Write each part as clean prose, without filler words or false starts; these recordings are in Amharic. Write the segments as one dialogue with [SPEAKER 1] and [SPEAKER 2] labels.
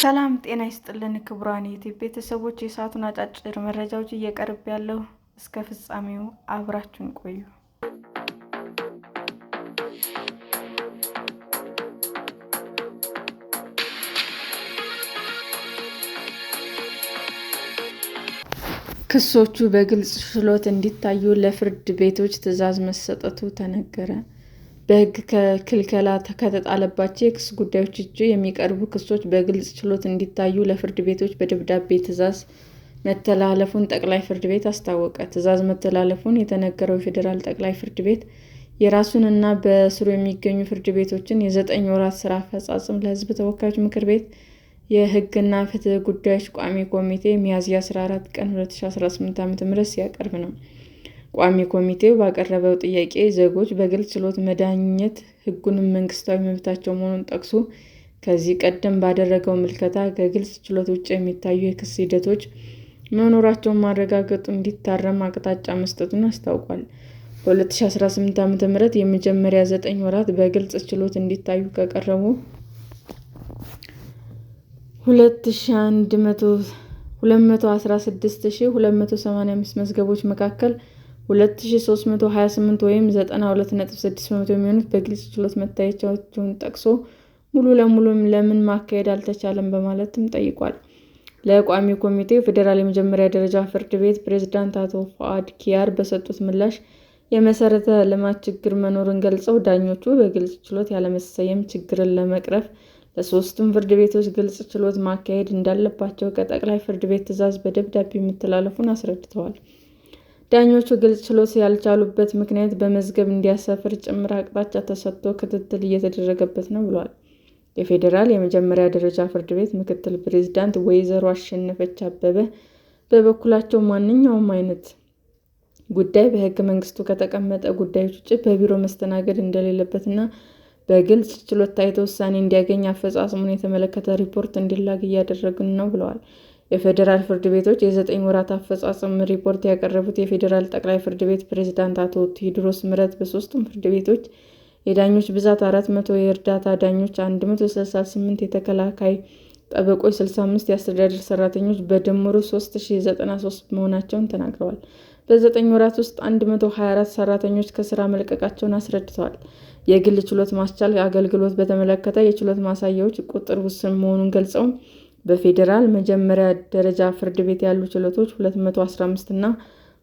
[SPEAKER 1] ሰላም ጤና ይስጥልን ክቡራን የዩቲዩብ ቤተሰቦች፣ የሰዓቱን አጫጭር መረጃዎች እየቀርብ ያለው እስከ ፍጻሜው አብራችሁን ቆዩ። ክሶቹ በግልጽ ችሎት እንዲታዩ ለፍርድ ቤቶች ትዕዛዝ መሰጠቱ ተነገረ። በሕግ ክልከላ ከተጣለባቸው የክስ ጉዳዮች ውጭ የሚቀርቡ ክሶች በግልጽ ችሎት እንዲታዩ ለፍርድ ቤቶች በደብዳቤ ትዕዛዝ መተላለፉን ጠቅላይ ፍርድ ቤት አስታወቀ። ትዕዛዝ መተላለፉን የተነገረው የፌዴራል ጠቅላይ ፍርድ ቤት የራሱን እና በስሩ የሚገኙ ፍርድ ቤቶችን የ9 ወራት ሥራ አፈጻጸም ለሕዝብ ተወካዮች ምክር ቤት የሕግና ፍትህ ጉዳዮች ቋሚ ኮሚቴ ሚያዝያ 14 ቀን 2018 ዓ.ም ሲያቀርብ ነው። ቋሚ ኮሚቴው ባቀረበው ጥያቄ ዜጎች በግልጽ ችሎት መዳኘት ሕጉንም መንግስታዊ መብታቸው መሆኑን ጠቅሶ ከዚህ ቀደም ባደረገው ምልከታ ከግልጽ ችሎት ውጭ የሚታዩ የክስ ሂደቶች መኖራቸውን ማረጋገጡ እንዲታረም አቅጣጫ መስጠቱን አስታውቋል። በ2018 ዓ.ም የመጀመሪያ 9 ወራት በግልጽ ችሎት እንዲታዩ ከቀረቡ 216,285 መዝገቦች መካከል 2,328 ወይም 92.6% የሚሆኑት በግልጽ ችሎት መታየታቸውን ጠቅሶ ሙሉ ለሙሉ ለምን ማካሄድ አልተቻለም በማለትም ጠይቋል። ለቋሚ ኮሚቴው የፌዴራል የመጀመሪያ ደረጃ ፍርድ ቤት ፕሬዝዳንት አቶ ፉአድ ኪያር በሰጡት ምላሽ የመሰረተ ልማት ችግር መኖሩን ገልጸው ዳኞቹ በግልጽ ችሎት ያለመሰየም ችግርን ለመቅረፍ ለሶስቱም ፍርድ ቤቶች ግልጽ ችሎት ማካሄድ እንዳለባቸው ከጠቅላይ ፍርድ ቤት ትዕዛዝ በደብዳቤ መተላለፉን አስረድተዋል። ዳኞቹ ግልጽ ችሎት ያልቻሉበት ምክንያት በመዝገብ እንዲያሰፍር ጭምር አቅጣጫ ተሰጥቶ ክትትል እየተደረገበት ነው ብለዋል። የፌዴራል የመጀመሪያ ደረጃ ፍርድ ቤት ምክትል ፕሬዝዳንት ወይዘሮ አሸነፈች አበበ በበኩላቸው ማንኛውም አይነት ጉዳይ በሕገ መንግስቱ ከተቀመጠ ጉዳዮች ውጭ በቢሮ መስተናገድ እንደሌለበትና በግልጽ ችሎት ታይቶ ውሳኔ እንዲያገኝ አፈጻጸሙን የተመለከተ ሪፖርት እንዲላክ እያደረግን ነው ብለዋል። የፌዴራል ፍርድ ቤቶች የ9 ወራት አፈጻጸም ሪፖርት ያቀረቡት የፌዴራል ጠቅላይ ፍርድ ቤት ፕሬዝዳንት አቶ ቴዎድሮስ ምህረት በሶስቱም ፍርድ ቤቶች የዳኞች ብዛት 400፣ የእርዳታ ዳኞች 168፣ የተከላካይ ጠበቆች 65፣ የአስተዳደር ሰራተኞች በድምሩ 3093 መሆናቸውን ተናግረዋል። በ9 ወራት ውስጥ 124 ሰራተኞች ከስራ መልቀቃቸውን አስረድተዋል። የግል ችሎት ማስቻል አገልግሎት በተመለከተ የችሎት ማሳያዎች ቁጥር ውስን መሆኑን ገልጸው በፌዴራል መጀመሪያ ደረጃ ፍርድ ቤት ያሉ ችሎቶች 215 እና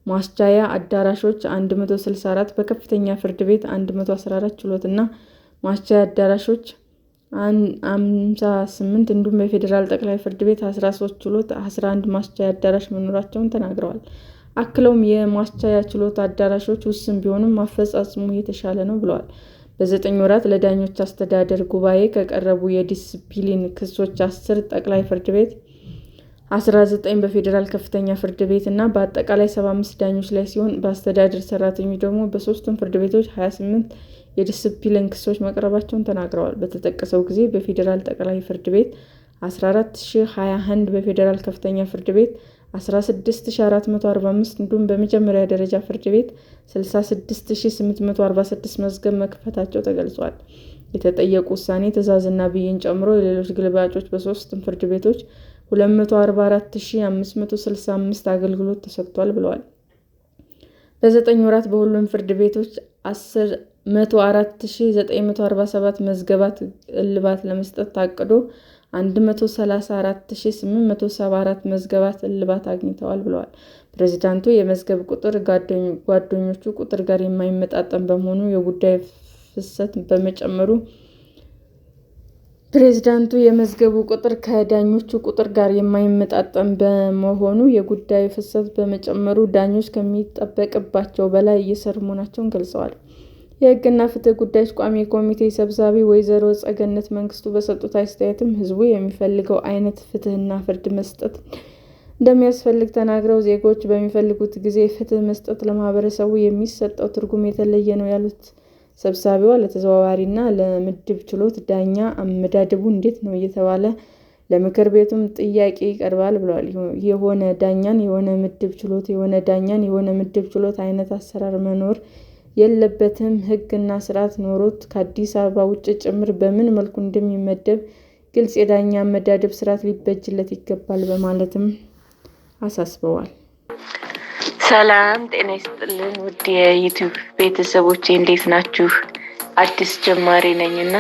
[SPEAKER 1] ማስቻያ አዳራሾች 164፣ በከፍተኛ ፍርድ ቤት 114 ችሎት እና ማስቻያ አዳራሾች 58 እንዲሁም በፌዴራል ጠቅላይ ፍርድ ቤት 13 ችሎት፣ 11 ማስቻያ አዳራሽ መኖራቸውን ተናግረዋል። አክለውም የማስቻያ ችሎት አዳራሾች ውስን ቢሆኑም አፈጻጸሙ የተሻለ ነው ብለዋል። በ9 ወራት ለዳኞች አስተዳደር ጉባኤ ከቀረቡ የዲስፕሊን ክሶች 10 ጠቅላይ ፍርድ ቤት፣ 19 በፌዴራል ከፍተኛ ፍርድ ቤት እና በአጠቃላይ 75 ዳኞች ላይ ሲሆን በአስተዳደር ሰራተኞች ደግሞ በሶስቱም ፍርድ ቤቶች 28 የዲስፕሊን ክሶች መቅረባቸውን ተናግረዋል። በተጠቀሰው ጊዜ በፌዴራል ጠቅላይ ፍርድ ቤት 14,021፣ በፌዴራል ከፍተኛ ፍርድ ቤት 16,445 እንዲሁም በመጀመሪያ ደረጃ ፍርድ ቤት 66,846 መዝገብ መክፈታቸው ተገልጿል። የተጠየቁ ውሳኔ ትዕዛዝና ብይን ጨምሮ የሌሎች ግልባጮች በሶስቱም ፍርድ ቤቶች 244,565 አገልግሎት ተሰጥቷል ብለዋል። በ9 ወራት በሁሉም ፍርድ ቤቶች 104,947 መዝገባት እልባት ለመስጠት ታቅዶ 134,874 መዝገባት እልባት አግኝተዋል ብለዋል። ፕሬዝዳንቱ የመዝገብ ቁጥር ጓደኞቹ ቁጥር ጋር የማይመጣጠን በመሆኑ የጉዳዩ ፍሰት በመጨመሩ ፕሬዝዳንቱ የመዝገቡ ቁጥር ከዳኞቹ ቁጥር ጋር የማይመጣጠን በመሆኑ የጉዳዩ ፍሰት በመጨመሩ ዳኞች ከሚጠበቅባቸው በላይ እየሰሩ መሆናቸውን ገልጸዋል። የሕግና ፍትህ ጉዳዮች ቋሚ ኮሚቴ ሰብሳቢ ወይዘሮ ጸገነት መንግስቱ በሰጡት አስተያየትም ሕዝቡ የሚፈልገው አይነት ፍትህና ፍርድ መስጠት እንደሚያስፈልግ ተናግረው ዜጎች በሚፈልጉት ጊዜ ፍትህ መስጠት ለማህበረሰቡ የሚሰጠው ትርጉም የተለየ ነው ያሉት ሰብሳቢዋ ለተዘዋዋሪና ለምድብ ችሎት ዳኛ አመዳደቡ እንዴት ነው እየተባለ ለምክር ቤቱም ጥያቄ ይቀርባል ብለዋል። የሆነ ዳኛን የሆነ ምድብ ችሎት፣ የሆነ ዳኛን የሆነ ምድብ ችሎት አይነት አሰራር መኖር የለበትም። ሕግና ስርዓት ኖሮት ከአዲስ አበባ ውጭ ጭምር በምን መልኩ እንደሚመደብ ግልጽ የዳኛ አመዳደብ ስርዓት ሊበጅለት ይገባል በማለትም አሳስበዋል። ሰላም ጤና ይስጥልን ውድ የዩቲዩብ ቤተሰቦቼ እንዴት ናችሁ? አዲስ ጀማሪ ነኝና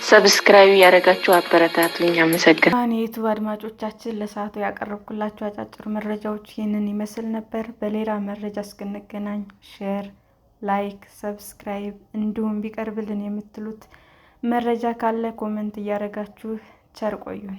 [SPEAKER 1] ሰብስክራይብ ያደረጋችሁ አበረታቱኝ። አመሰግናለሁ። የዩቲዩብ አድማጮቻችን ለሰዓቱ ያቀረብኩላችሁ አጫጭር መረጃዎች ይህንን ይመስል ነበር። በሌላ መረጃ እስክንገናኝ ሼር፣ ላይክ፣ ሰብስክራይብ እንዲሁም ቢቀርብልን የምትሉት መረጃ ካለ ኮሜንት እያደረጋችሁ ቸር ቆዩን።